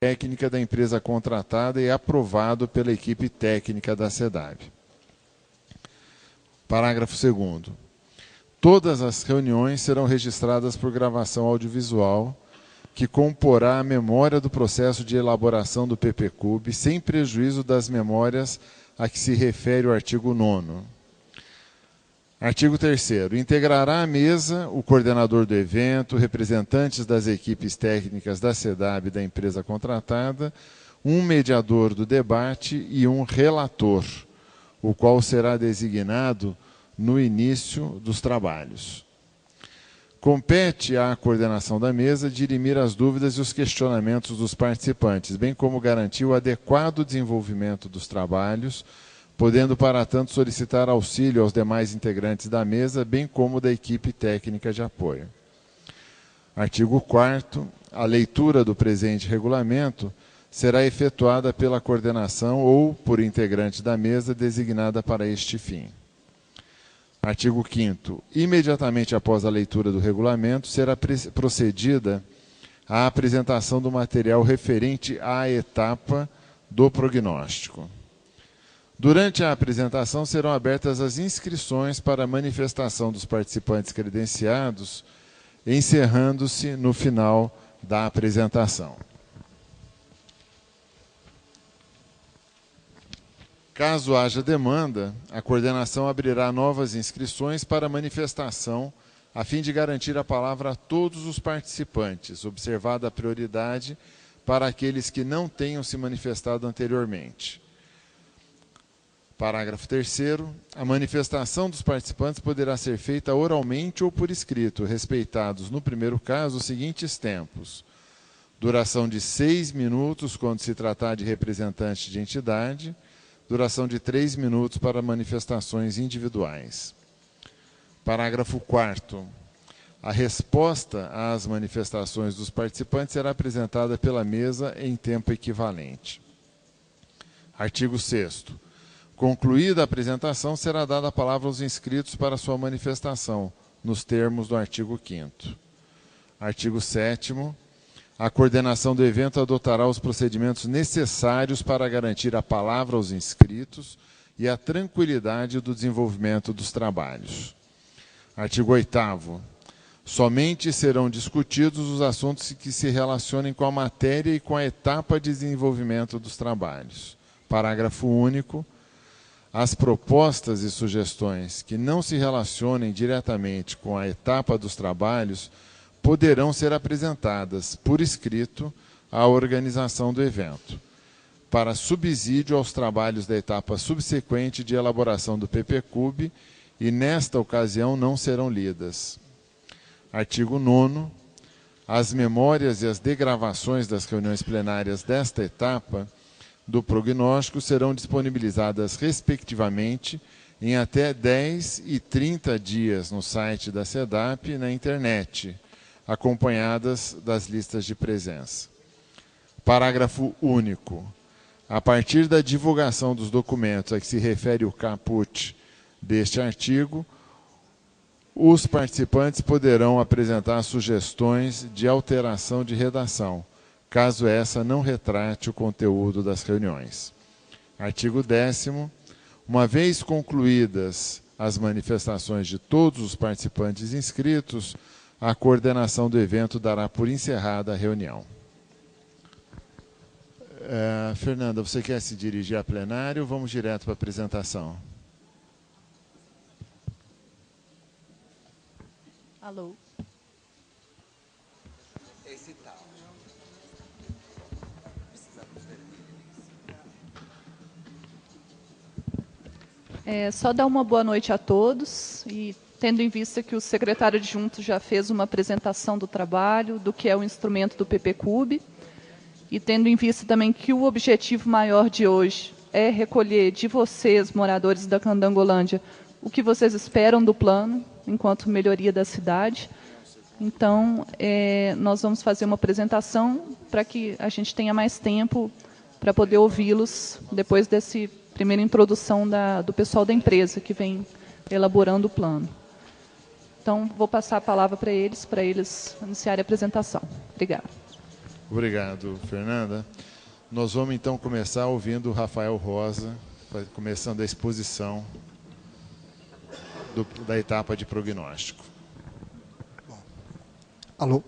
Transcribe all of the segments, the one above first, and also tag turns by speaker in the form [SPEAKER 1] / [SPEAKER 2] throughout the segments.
[SPEAKER 1] técnica da empresa contratada e aprovado pela equipe técnica da SEDAB. Parágrafo 2º. Todas as reuniões serão registradas por gravação audiovisual, que comporá a memória do processo de elaboração do PPCub, sem prejuízo das memórias a que se refere o artigo 9º. Artigo 3º. Integrará a mesa o coordenador do evento, representantes das equipes técnicas da SEDAB e da empresa contratada, um mediador do debate e um relator, o qual será designado no início dos trabalhos. Compete à coordenação da mesa dirimir as dúvidas e os questionamentos dos participantes, bem como garantir o adequado desenvolvimento dos trabalhos, podendo, para tanto, solicitar auxílio aos demais integrantes da mesa, bem como da equipe técnica de apoio. Artigo 4º. A leitura do presente regulamento será efetuada pela coordenação ou por integrante da mesa designada para este fim. Artigo 5º. Imediatamente após a leitura do regulamento, será procedida à apresentação do material referente à etapa do prognóstico. Durante a apresentação, serão abertas as inscrições para a manifestação dos participantes credenciados, encerrando-se no final da apresentação. Caso haja demanda, a coordenação abrirá novas inscrições para a manifestação, a fim de garantir a palavra a todos os participantes, observada a prioridade para aqueles que não tenham se manifestado anteriormente. Parágrafo 3º. A manifestação dos participantes poderá ser feita oralmente ou por escrito, respeitados, no primeiro caso, os seguintes tempos: duração de 6 minutos, quando se tratar de representante de entidade, duração de 3 minutos para manifestações individuais. Parágrafo 4º. A resposta às manifestações dos participantes será apresentada pela mesa em tempo equivalente. Artigo 6º. Concluída a apresentação, será dada a palavra aos inscritos para sua manifestação, nos termos do artigo 5º. Artigo 7º. A coordenação do evento adotará os procedimentos necessários para garantir a palavra aos inscritos e a tranquilidade do desenvolvimento dos trabalhos. Artigo 8º. Somente serão discutidos os assuntos que se relacionem com a matéria e com a etapa de desenvolvimento dos trabalhos. Parágrafo único. As propostas e sugestões que não se relacionem diretamente com a etapa dos trabalhos poderão ser apresentadas por escrito à organização do evento, para subsídio aos trabalhos da etapa subsequente de elaboração do PPCub, e nesta ocasião não serão lidas. Artigo 9º. As memórias e as degravações das reuniões plenárias desta etapa do prognóstico serão disponibilizadas, respectivamente, em até 10 e 30 dias no site da SEDAP e na internet, acompanhadas das listas de presença. Parágrafo único. A partir da divulgação dos documentos a que se refere o caput deste artigo, os participantes poderão apresentar sugestões de alteração de redação, caso essa não retrate o conteúdo das reuniões. Artigo 10º. Uma vez concluídas as manifestações de todos os participantes inscritos, a coordenação do evento dará por encerrada a reunião. Fernanda, você quer se dirigir a plenário? Vamos direto para a apresentação.
[SPEAKER 2] Alô? Só dar uma boa noite a todos, e tendo em vista que o secretário adjunto já fez uma apresentação do trabalho, do que é o instrumento do PPCub, e tendo em vista também que o objetivo maior de hoje é recolher de vocês, moradores da Candangolândia, o que vocês esperam do plano, enquanto melhoria da cidade. Então, nós vamos fazer uma apresentação para que a gente tenha mais tempo para poder ouvi-los depois dessa primeira introdução do pessoal da empresa que vem elaborando o plano. Então, vou passar a palavra para eles iniciarem a apresentação. Obrigada.
[SPEAKER 1] Obrigado, Fernanda. Nós vamos então começar ouvindo o Rafael Rosa, começando a exposição da etapa de prognóstico.
[SPEAKER 3] Alô.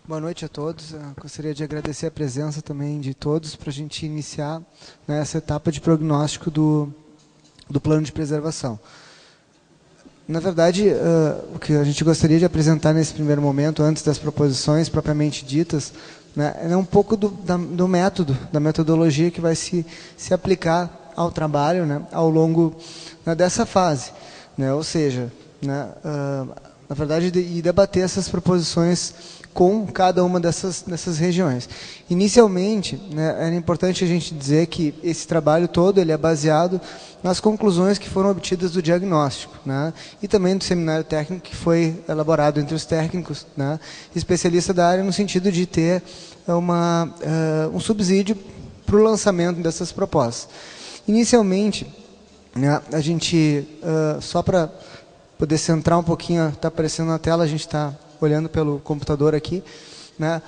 [SPEAKER 3] Boa noite a todos. Eu gostaria de agradecer a presença também de todos para a gente iniciar, né, essa etapa de prognóstico do plano de preservação. Na verdade, o que a gente gostaria de apresentar nesse primeiro momento, antes das proposições propriamente ditas, né, é um pouco do método, da metodologia que vai se aplicar ao trabalho, né, ao longo, né, dessa fase. Né, ou seja, né, na verdade, e debater essas proposições com cada uma dessas regiões. Inicialmente, né, era importante a gente dizer que esse trabalho todo ele é baseado nas conclusões que foram obtidas do diagnóstico, né, e também do seminário técnico que foi elaborado entre os técnicos, né, especialistas da área, no sentido de ter um subsídio para o lançamento dessas propostas. Inicialmente, né, a gente, só para poder centrar um pouquinho, está aparecendo na tela, a gente está olhando pelo computador aqui, né,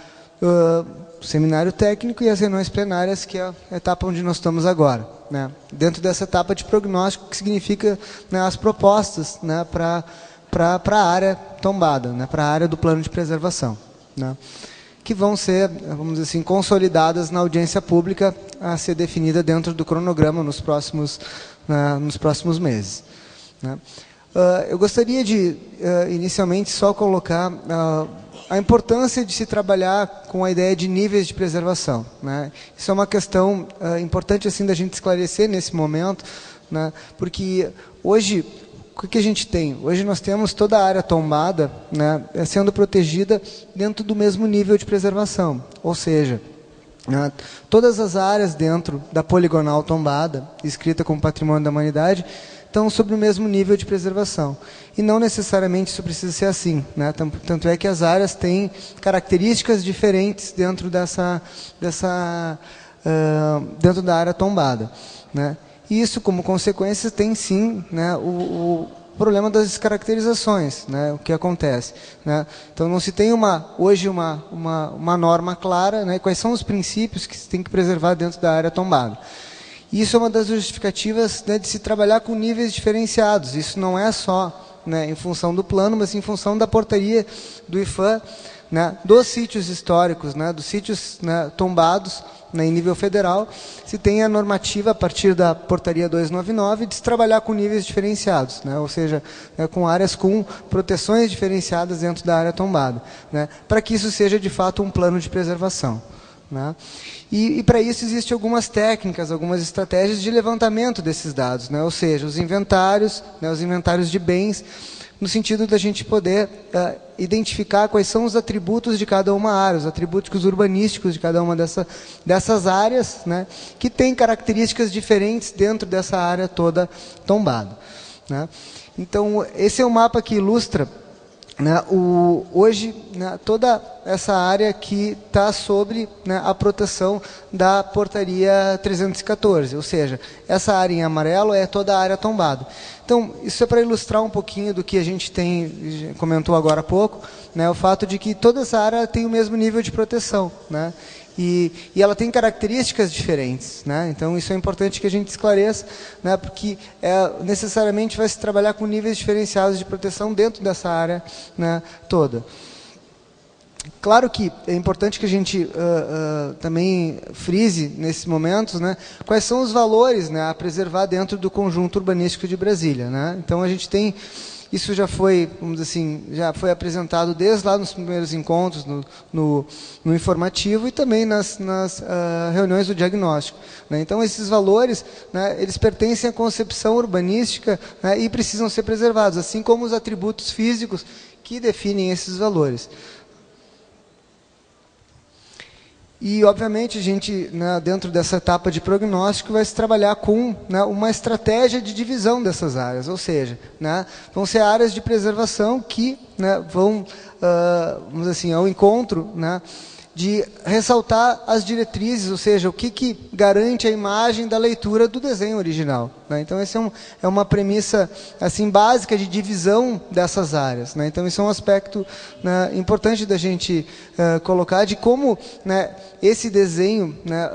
[SPEAKER 3] o seminário técnico e as reuniões plenárias, que é a etapa onde nós estamos agora. Né, dentro dessa etapa de prognóstico, que significa, né, as propostas, né, para a área tombada, né, para a área do plano de preservação, né, que vão ser, vamos dizer assim, consolidadas na audiência pública a ser definida dentro do cronograma nos próximos meses. Né. Eu gostaria de, inicialmente, só colocar a importância de se trabalhar com a ideia de níveis de preservação. Né? Isso é uma questão importante assim, da gente esclarecer nesse momento, né? Porque hoje, o que a gente tem? Hoje nós temos toda a área tombada, né, sendo protegida dentro do mesmo nível de preservação. Ou seja, né, todas as áreas dentro da poligonal tombada, escrita como Patrimônio da Humanidade, estão sob o mesmo nível de preservação. E não necessariamente isso precisa ser assim. Né? Tanto é que as áreas têm características diferentes dentro dentro da área tombada. Né? E isso, como consequência, tem sim, né, o problema das descaracterizações, né, o que acontece. Né? Então, não se tem hoje uma norma clara, né, quais são os princípios que se tem que preservar dentro da área tombada. Isso é uma das justificativas, né, de se trabalhar com níveis diferenciados. Isso não é só, né, em função do plano, mas em função da portaria do IPHAN, né, dos sítios históricos, né, dos sítios, né, tombados, né, em nível federal. Se tem a normativa, a partir da portaria 299, de se trabalhar com níveis diferenciados, né, ou seja, né, com áreas com proteções diferenciadas dentro da área tombada, né, para que isso seja, de fato, um plano de preservação. Né? E para isso existem algumas técnicas, algumas estratégias de levantamento desses dados, né? Ou seja, os inventários, né, os inventários de bens, no sentido da gente poder identificar quais são os atributos de cada uma área, os atributos urbanísticos de cada uma dessas áreas, né, que tem características diferentes dentro dessa área toda tombada. Né? Então, esse é um mapa que ilustra, né, hoje, né, toda essa área que está sobre, né, a proteção da portaria 314, ou seja, essa área em amarelo é toda a área tombada. Então, isso é para ilustrar um pouquinho do que a gente comentou agora há pouco, né, o fato de que toda essa área tem o mesmo nível de proteção, né, e ela tem características diferentes. Né? Então, isso é importante que a gente esclareça, né, porque necessariamente vai se trabalhar com níveis diferenciados de proteção dentro dessa área, né, toda. Claro que é importante que a gente também frise, nesses momentos, né, quais são os valores, né, a preservar dentro do conjunto urbanístico de Brasília. Né? Então, a gente tem... Isso já foi, vamos dizer assim, já foi apresentado desde lá nos primeiros encontros, no informativo e também nas reuniões do diagnóstico. Né? Então, esses valores, né, eles pertencem à concepção urbanística, né, e precisam ser preservados, assim como os atributos físicos que definem esses valores. E, obviamente, a gente, né, dentro dessa etapa de prognóstico, vai se trabalhar com, né, uma estratégia de divisão dessas áreas, ou seja, né, vão ser áreas de preservação que, né, vão, vamos dizer assim, ao encontro, né, de ressaltar as diretrizes, ou seja, o que garante a imagem da leitura do desenho original, né? Então, essa é uma premissa assim, básica de divisão dessas áreas, né? Então, isso é um aspecto, né, importante da gente colocar, de como, né, esse desenho, né,